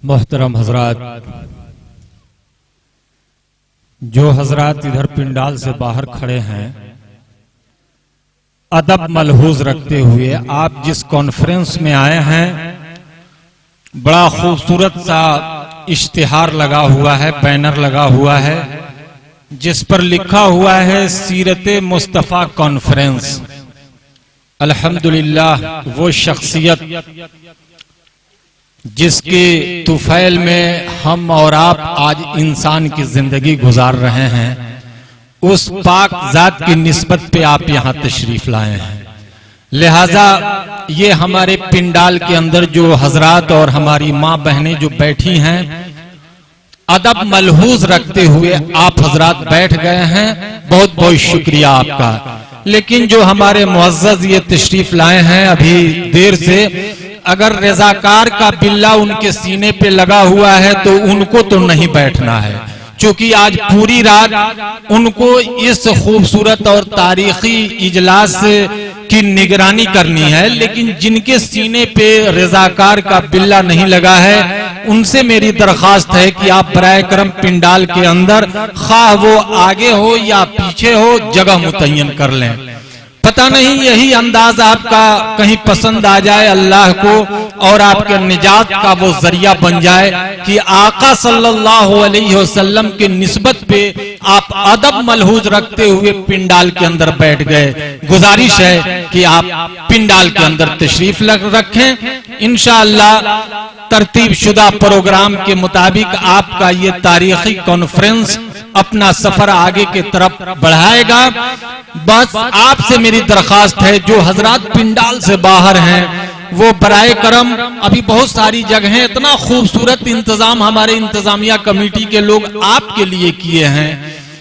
मोहतरम हजरात, जो हजरात इधर पिंडाल से बाहर खड़े हैं, अदब मलहूज रखते हुए आप जिस कॉन्फ्रेंस में आए हैं, बड़ा खूबसूरत सा इश्तिहार लगा हुआ है, बैनर लगा हुआ है जिस पर लिखा हुआ है सीरते मुस्तफा कॉन्फ्रेंस। अल्हम्दुलिल्लाह, वो शख्सियत जिसके तुफैल में हम और आप आज इंसान की जिंदगी गुजार रहे हैं, उस पाक जात की निस्बत पे आप यहाँ तशरीफ लाए हैं। लिहाजा ये हमारे पिंडाल के अंदर जो हजरात और हमारी माँ बहनें जो बैठी हैं, अदब मलहूज रखते हुए आप हजरात बैठ गए हैं, बहुत बहुत शुक्रिया आपका। लेकिन जो हमारे मुअज़्ज़ज़ ये तशरीफ लाए हैं अभी देर से, अगर रज़ाकार का बिल्ला उनके सीने पे लगा हुआ है तो उनको तो नहीं बैठना है, क्योंकि आज पूरी रात उनको इस खूबसूरत और तारीखी इजलास की निगरानी करनी है। लेकिन जिनके सीने पे रज़ाकार का बिल्ला नहीं लगा है, उनसे मेरी दरखास्त है कि आप बराए करम पिंडाल के अंदर, खा वो आगे हो या पीछे हो, जगह मुतय्यन कर लें। पता नहीं यही अंदाज आपका कहीं पसंद आ जाए अल्लाह को और आपके निजात का वो जरिया बन जाए कि आका सल्लल्लाहु अलैहि वसल्लम के निस्बत पे आप अदब मलहूज रखते हुए पिंडाल के अंदर बैठ गए। गुजारिश है कि आप पिंडाल के अंदर तशरीफ रखें। इंशाअल्लाह तरतीब शुदा प्रोग्राम के मुताबिक आपका ये तारीखी कॉन्फ्रेंस अपना सफर आगे की तरफ बढ़ाएगा। बस आपसे मेरी दरखास्त है, जो हजरात पिंडाल से बाहर हैं वो बराए करम, अभी बहुत सारी जगहें इतना खूबसूरत इंतजाम हमारे इंतजामिया कमेटी के लोग आपके लिए किए हैं,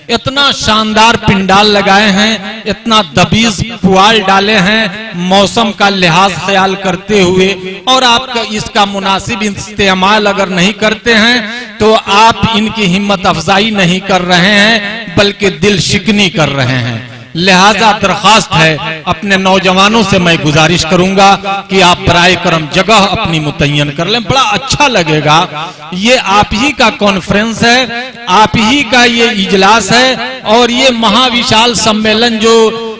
इतना शानदार पिंडाल लगाए हैं, इतना दबीज पुआल डाले हैं मौसम का लिहाज ख्याल करते हुए, और आपका इसका मुनासिब इस्तेमाल अगर नहीं करते हैं तो आप इनकी हिम्मत अफजाई नहीं कर रहे हैं बल्कि दिल शिकनी कर रहे हैं। लिहाजा दरखास्त है, अपने नौजवानों से मैं गुजारिश करूंगा कि आप बराए करम जगह अपनी मुतय्यन कर लें, बड़ा अच्छा लगेगा। ये आप ही का कॉन्फ्रेंस है, आप ही का ये इजलास है, और ये महाविशाल सम्मेलन जो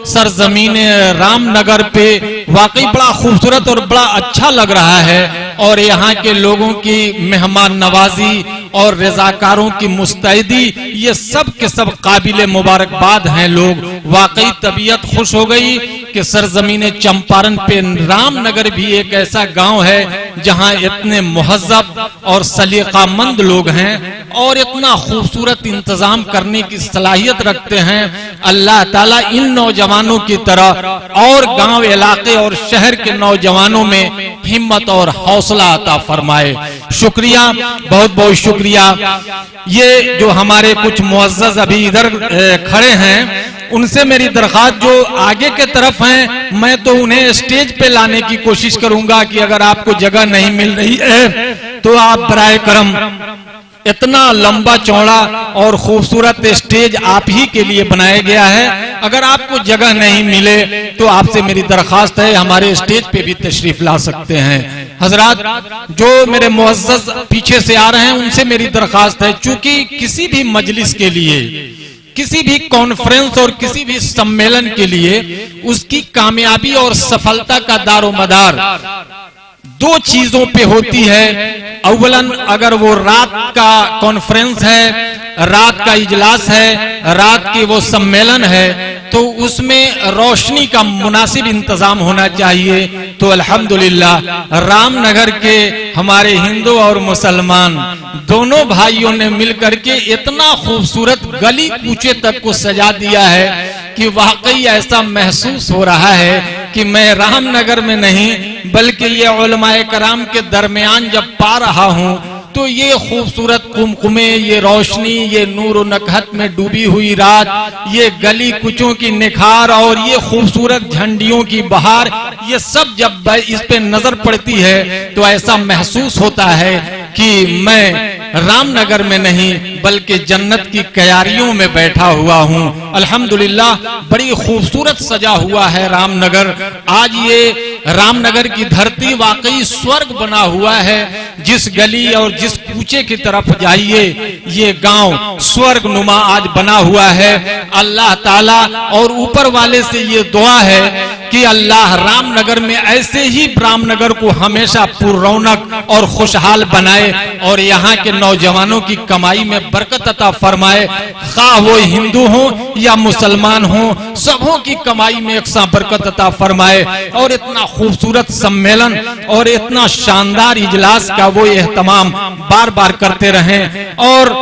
सरजमीन रामनगर पे वाकई बड़ा खूबसूरत और बड़ा अच्छा लग रहा है, और यहाँ के लोगों की मेहमान नवाजी और रज़ाकारों की मुस्तैदी, ये सब के सब काबिल मुबारकबाद हैं। लोग वाकई तबीयत खुश हो गई कि सरजमीन चंपारण पे रामनगर भी एक ऐसा गांव है जहां इतने मुहज्जब और सलीकामंद लोग हैं और इतना खूबसूरत इंतजाम करने की सलाहियत रखते हैं। अल्लाह ताला इन नौजवानों की तरह और गांव इलाके और शहर के नौजवानों में हिम्मत और हौसला अता फरमाए। शुक्रिया, बहुत बहुत शुक्रिया। ये जो हमारे कुछ मुअज़्ज़ज़ अभी इधर खड़े हैं, उनसे मेरी दरखास्त जो आगे के तरफ हैं, मैं तो उन्हें स्टेज पे लाने की कोशिश करूंगा कि अगर आपको जगह नहीं मिल रही है तो आप बराए करम, इतना लंबा चौड़ा और खूबसूरत स्टेज आप ही के लिए बनाया गया है, अगर आपको जगह नहीं मिले तो आपसे मेरी दरखास्त है हमारे स्टेज पे भी तशरीफ ला सकते हैं। हजरात जो मेरे मुअज़्ज़ज़ पीछे से आ रहे हैं, उनसे मेरी दरखास्त है, चूंकि किसी भी मजलिस के लिए, किसी भी कॉन्फ्रेंस और किसी भी सम्मेलन के लिए उसकी कामयाबी और सफलता का दारोमदार दो चीजों पे होती है। अव्वलन, अगर वो रात का कॉन्फ्रेंस है, रात का इजलास है, रात की वो सम्मेलन है, तो उसमें रोशनी का मुनासिब इंतजाम होना चाहिए। तो अल्हम्दुलिल्लाह रामनगर के हमारे हिंदू और मुसलमान दोनों भाइयों ने मिलकर के इतना खूबसूरत गली कूचे तक को सजा दिया है कि वाकई ऐसा महसूस हो रहा है कि मैं रामनगर में नहीं बल्कि ये उलमाए कराम के दरमियान जब पा रहा हूँ तो ये खूबसूरत कुमकुमे, ये रोशनी, ये नूर नकहत में डूबी हुई रात, ये गली कुचों की निखार और ये खूबसूरत झंडियों की बहार, ये सब जब इस पे नजर पड़ती है तो ऐसा महसूस होता है कि मैं रामनगर में नहीं बल्कि जन्नत की क्यारियों में बैठा हुआ हूँ। अल्हम्दुलिल्लाह बड़ी खूबसूरत सजा हुआ है रामनगर। आज ये रामनगर की धरती वाकई स्वर्ग बना हुआ है। जिस गली और जिस कूचे की तरफ जाइए ये गांव स्वर्ग नुमा आज बना हुआ है। अल्लाह ताला और ऊपर वाले से ये दुआ है कि अल्लाह रामनगर में ऐसे ही रामनगर को हमेशा पुररौनक और खुशहाल बनाए और यहाँ के नौजवानों की कमाई में बरकत अता फरमाए। खा वो हिंदू हो या मुसलमान हो, सबों की कमाई में एक सा बरकत अता फरमाए। और इतना खूबसूरत सम्मेलन और इतना शानदार इजलास का वो एहतमाम बार बार करते रहें। और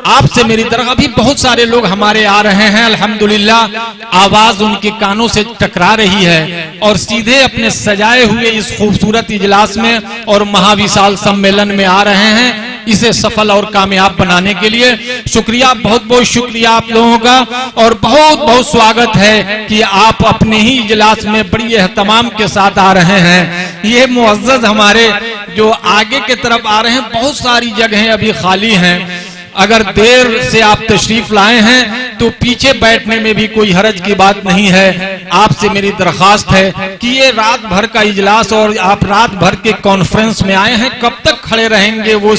आपसे मेरी तरफ अभी बहुत सारे लोग हमारे आ रहे हैं। अल्हम्दुलिल्लाह आवाज उनके कानों से टकरा रही है और सीधे अपने सजाए हुए इस खूबसूरत इजलास में और महाविशाल सम्मेलन में आ रहे हैं। इसे सफल और कामयाब बनाने के लिए शुक्रिया, बहुत बहुत शुक्रिया आप लोगों का। और बहुत बहुत स्वागत है कि आप अपने ही इजलास में बड़ी एहतमाम के साथ आ रहे हैं। ये मुअज़्ज़ज़ हमारे जो आगे की तरफ आ रहे हैं, बहुत सारी जगहें अभी खाली हैं। अगर देर से आप तशरीफ लाए हैं तो पीछे बैठने में भी कोई हरज की बात नहीं है। आपसे मेरी दरखास्त है कि ये रात भर का इजलास और आप रात भर के कॉन्फ्रेंस में आए हैं, कब तक खड़े रहेंगे वो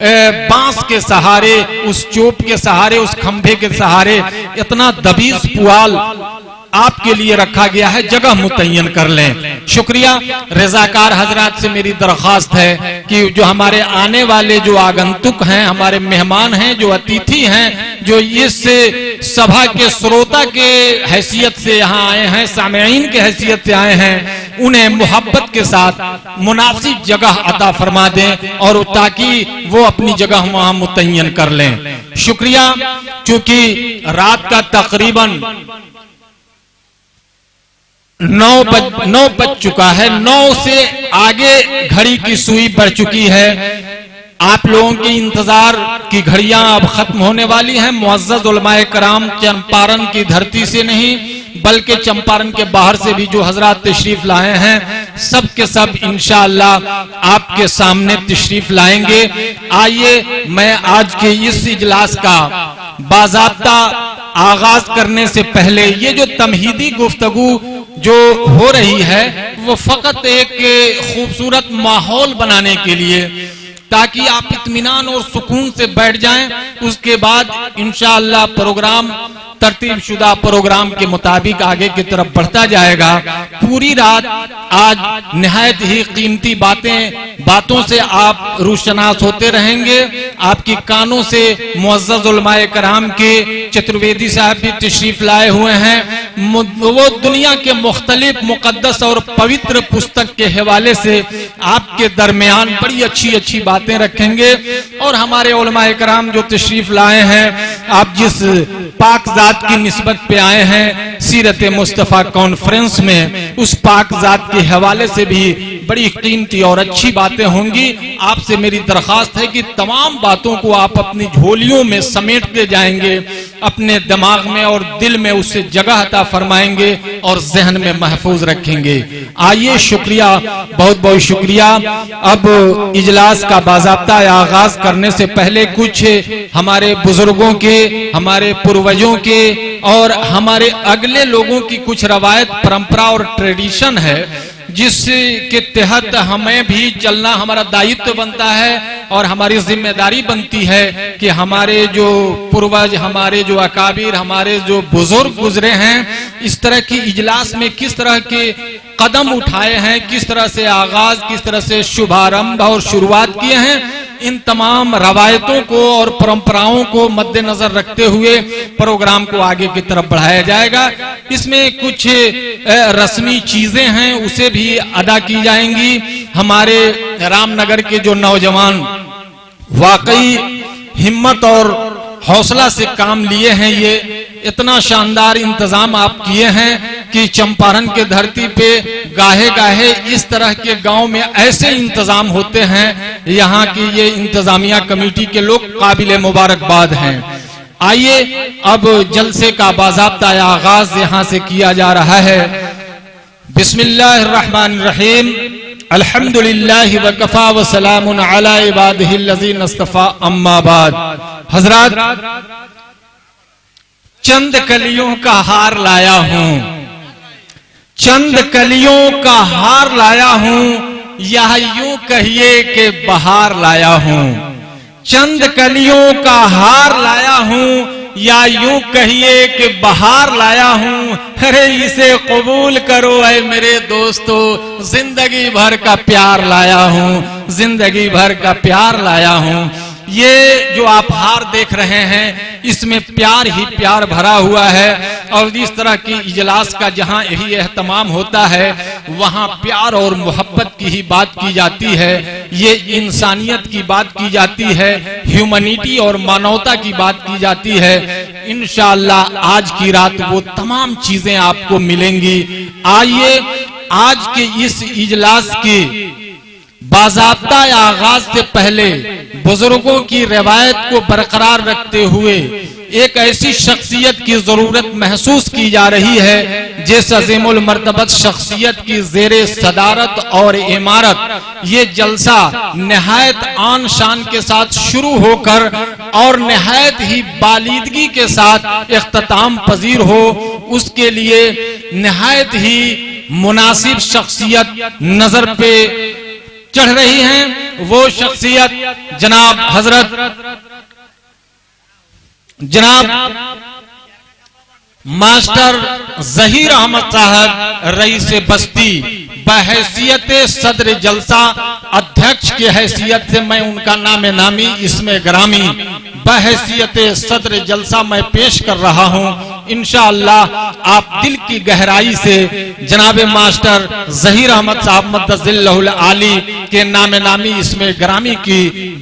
बांस के सहारे, उस चोप के सहारे, उस खंभे के सहारे? इतना दबीज पुआल आपके लिए रखा गया है, जगह मुतय्यन कर लें। शुक्रिया। रजाकार हजरात से मेरी दरखास्त है कि जो हमारे आने वाले जो आगंतुक हैं, हमारे मेहमान हैं, जो अतिथि हैं, जो इस सभा के श्रोता के हैसियत से यहाँ आए हैं, सामेईन के हैसियत से आए हैं, उन्हें मोहब्बत के साथ मुनासिब जगह अता फरमा दें और ताकि वो अपनी जगह वहां मुतय्यन कर लें। शुक्रिया। चूंकि रात का तकरीबन 9 बज चुका है, 9 से आगे घड़ी की सुई बढ़ चुकी है। आप लोगों के इंतजार की घड़ियां अब खत्म होने वाली हैं। मुअज़्ज़ज़ उलमाए कराम चंपारण की धरती से नहीं बल्कि चंपारण के बाहर से भी जो हजरात तशरीफ लाए हैं, सब के सब इंशाअल्लाह आपके सामने तशरीफ लाएंगे। आइए, मैं आज के इस इजलास का बाज़ाब्ता आगाज करने से पहले ये जो तमहीदी गुफ्तगू जो हो रही है वो फकत एक खूबसूरत माहौल बनाने के लिए, ताकि आप इत्मीनान और सुकून से बैठ जाएं। उसके बाद इंशाअल्लाह प्रोग्राम तरतीब शुदा प्रोग्राम के मुताबिक आगे की तरफ बढ़ता जाएगा। पूरी रात आज निहायत ही कीमती बातों से आप रूशनास होते रहेंगे। आपकी कानों से मुअज़्ज़ज़ उलमाए कराम के चतुर्वेदी साहब भी तशरीफ लाए हुए हैं। वो दुनिया के मुख्तलिफ मुकद्दस और पवित्र पुस्तक के हवाले से आपके दरमियान बड़ी अच्छी अच्छी बातें रखेंगे। और हमारे उलमाए कराम जो तशरीफ लाए हैं, आप जिस पाक जात की निस्बत पे आए हैं सीरत मुस्तफ़ा कॉन्फ्रेंस में, उस पाक जात के हवाले से भी बड़ी कीमती और अच्छी बातें होंगी। आपसे मेरी दरखास्त है कि तमाम बातों को आप अपनी झोलियों में समेटते जाएंगे, अपने दिमाग में और दिल में उससे जगह अता फरमाएंगे और जहन में महफूज रखेंगे। आइए, शुक्रिया, बहुत बहुत शुक्रिया। अब इजलास का बाज़ाब्ता आगाज करने से पहले कुछ हमारे बुजुर्गों के, हमारे पूर्वजों के और हमारे अगले लोगों की कुछ रवायत, परंपरा और ट्रेडिशन है जिसके तहत हमें भी चलना हमारा दायित्व बनता है और हमारी जिम्मेदारी बनती है कि हमारे जो पूर्वज, हमारे जो अकाबिर, हमारे जो बुजुर्ग गुजरे हैं, इस तरह की इजलास में किस तरह के कदम उठाए हैं, किस तरह से आगाज, किस तरह से शुभारंभ और शुरुआत किए हैं, इन तमाम रवायतों को और परंपराओं को मद्देनजर रखते हुए प्रोग्राम को आगे की तरफ बढ़ाया जाएगा। इसमें कुछ रस्मी चीजें हैं, उसे भी अदा की जाएंगी। हमारे रामनगर के जो नौजवान वाकई हिम्मत और हौसला से काम लिए हैं, ये इतना शानदार इंतजाम आप किए हैं कि चंपारण के धरती पे गाहे गाहे इस तरह के गांव में ऐसे इंतजाम होते हैं। यहाँ की ये इंतजामिया कमेटी के लोग काबिल मुबारकबाद हैं। आइए, अब जलसे का बाज़ाब्ता आगाज यहाँ से किया जा रहा है। बिस्मिल्लाहिर्रहमानिर्रहीम। अल्हम्दुलिल्लाहि व कफा व सलामुन अला इबादिहिल्लज़ीना इस्तफ़ा अम्मा बाद। हज़रात, चंद कलियों का हार लाया हूं, चंद कलियों का हार लाया हूं, या यूं कहिए कि बहार लाया हूं। चंद कलियों का हार लाया हूं, या यूं कहिए कि बहार लाया हूं। अरे इसे कबूल करो ऐ मेरे दोस्तों, जिंदगी भर का प्यार लाया हूं, जिंदगी भर का प्यार लाया हूं। ये जो आप हार देख रहे हैं, इसमें प्यार ही प्यार भरा हुआ है। और इस तरह की इजलास का जहां यही एहतमाम होता है, वहां प्यार और मोहब्बत की ही बात की जाती है। ये इंसानियत की बात की जाती है, ह्यूमैनिटी और मानवता की बात की जाती है। इंशाअल्लाह आज की रात वो तमाम चीजें आपको मिलेंगी। आइए आज के इस इजलास की बाज़ाब्ता आगाज से पहले बुजुर्गों की रवायत को बरकरार रखते हुए एक ऐसी शख्सियत की जरूरत महसूस की जा रही है जिस अजीमुल मर्तबत शख्सियत की जेरे सदारत और इमारत ये जलसा निहायत आन शान के साथ शुरू होकर और निहायत ही बालिदगी के साथ इख्तिताम पजीर हो, उसके लिए निहायत ही मुनासिब शख्सियत नजर पे चढ़ रही हैं। वो शख्सियत जनाब हजरत जनाब मास्टर जहीर अहमद साहब रईस बस्ती, बहैसियत सदर जलसा अध्यक्ष की हैसियत से मैं उनका नाम नामी इसमें ग्रामी बहैसियत सदर जलसा मैं पेश कर रहा हूं। इंशाअल्लाह आप दिल की गहराई से जनाब मास्टर जहीर अहमद साहब मद्दज़िल्लहुल आली के नाम नामी इसमें ग्रामी की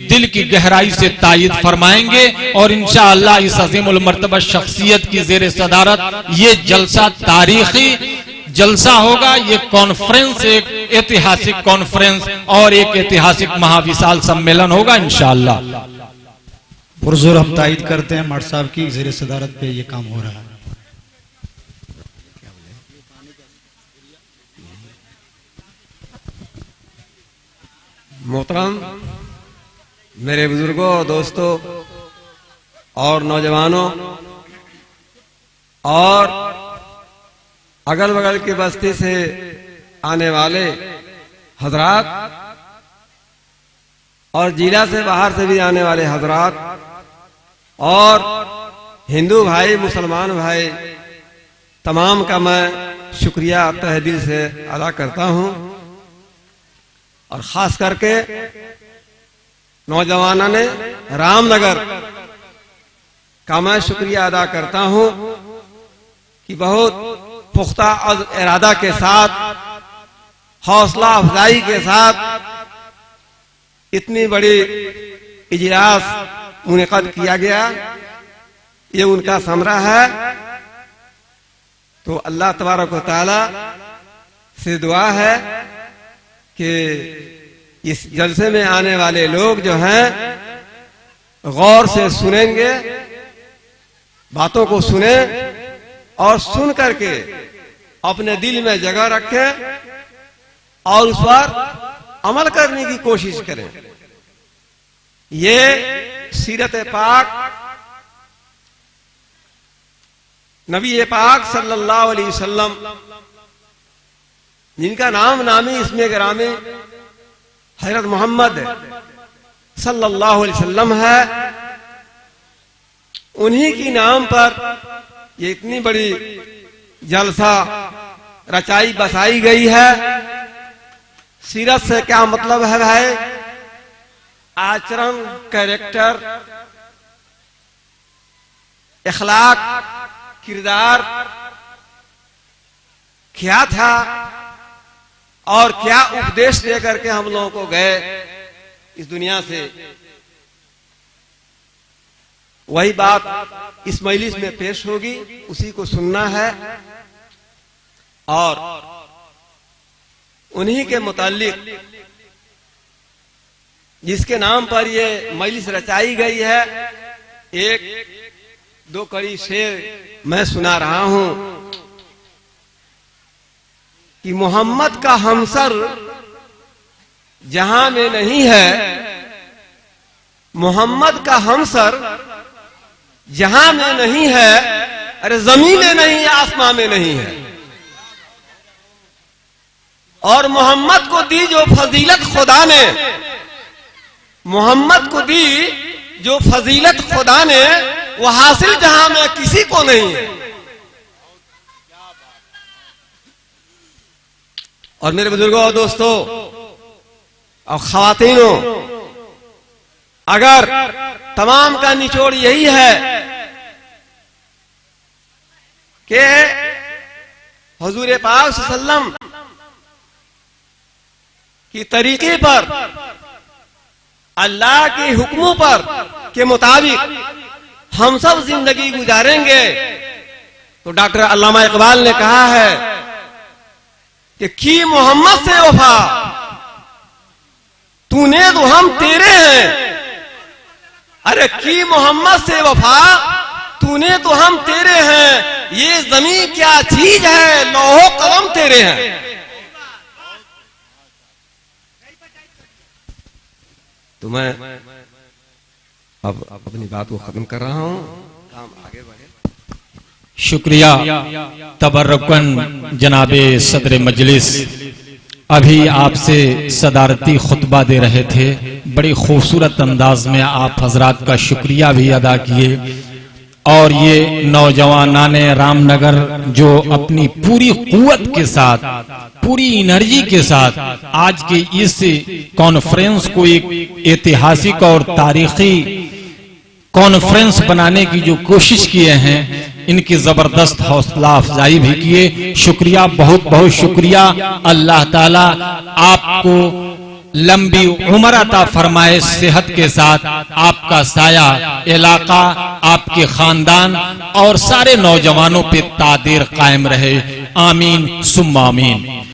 दिल की गहराई से तायीद फरमाएंगे। और इंशाअल्लाह इस अजीमुल मर्तबा शख्सियत की ज़ेरे सदारत ये जलसा तारीखी जलसा होगा। ये कॉन्फ्रेंस एक ऐतिहासिक कॉन्फ्रेंस और एक ऐतिहासिक महाविशाल सम्मेलन होगा इंशाअल्लाह। पुरजोर हम तायीद करते हैं मर्द साहब की ज़ेरे सदारत पे ये काम हो रहा है। मोहतरम मेरे बुजुर्गों, दोस्तों और नौजवानों और अगल बगल की बस्ती से आने वाले हजरात और जिला से बाहर से भी आने वाले हजरात और हिंदू भाई मुसलमान भाई तमाम का मैं शुक्रिया तहे दिल से अदा करता हूं। और खास करके नौजवानों ने रामनगर का मैं शुक्रिया अदा करता हूं कि बहुत पुख्ता इरादा के साथ, हौसला अफजाई के साथ इतनी बड़ी इजलास मुनक़द किया गया। ये उनका समरा है। तो अल्लाह तबारक व तआला से दुआ है कि इस जलसे में आने वाले लोग जो हैं गौर से सुनेंगे, बातों को सुने और सुन करके अपने दिल में जगह रखें और उस पर अमल करने की कोशिश करें। ये सीरत पाक नबी पाक सल्लल्लाहु अलैहि वसल्लम जिनका नाम नामी इसमें ग्रामी हजरत मोहम्मद सल्लल्लाहु अलैहि वसल्लम है, उन्हीं की नाम पर ये इतनी बड़ी जलसा रचाई बसाई गई है। सीरत से क्या मतलब है भाई? आचरण, कैरेक्टर, इखलाक, किरदार क्या था और क्या उपदेश दे करके हम लोगों को गए इस दुनिया से, वही बात इस मजलिस में पेश होगी, उसी को सुनना है। और उन्हीं के मुताल्लिक जिसके नाम पर ये मजलिस रचाई गई है, एक दो कड़ी शेर मैं सुना रहा हूं कि मोहम्मद का हमसर जहां में नहीं है, मोहम्मद का हमसर जहां में नहीं है, अरे जमीन में नहीं है, आसमां में नहीं है। और मोहम्मद को दी जो फजीलत खुदा ने, मोहम्मद को दी जो फजीलत खुदा ने, वो हासिल जहां में किसी को नहीं है। और मेरे बुजुर्गों और दोस्तों और ख्वातीनों, अगर तमाम का निचोड़ यही है कि हुजूर पाक सल्लल्लाहु की तरीके पर, अल्लाह के हुक्मों पर के मुताबिक हम सब जिंदगी गुजारेंगे, तो डॉक्टर अल्लामा इकबाल ने कहा है कि की मोहम्मद से वफा तूने तो हम तेरे हैं। अरे की मोहम्मद से वफा तूने तो हम तेरे हैं। ये जमीन क्या चीज है, लौहो कलम तेरे हैं। तो मैं अब अपनी बात को खत्म कर रहा हूं, काम आगे बढ़े। शुक्रिया तबर्रुकन जनाबे सदर मजलिस, अभी आपसे सदारती खुतबा दे रहे थे, बड़ी खूबसूरत अंदाज में आप हजरात का शुक्रिया भी अदा किए। और ये नौजवानाने रामनगर जो अपनी पूरी कुव्वत के साथ, पूरी एनर्जी के साथ आज के इस कॉन्फ्रेंस को एक ऐतिहासिक और तारीखी कॉन्फ्रेंस बनाने की जो कोशिश किए हैं, इनकी जबरदस्त हौसला अफजाई भी किए। शुक्रिया, बहुत बहुत शुक्रिया। अल्लाह ताला आपको लंबी उम्र अता फरमाए, सेहत के साथ आपका साया इलाका, आपके खानदान और सारे नौजवानों पे तादीर कायम रहे। आमीन सुम्मा आमीन।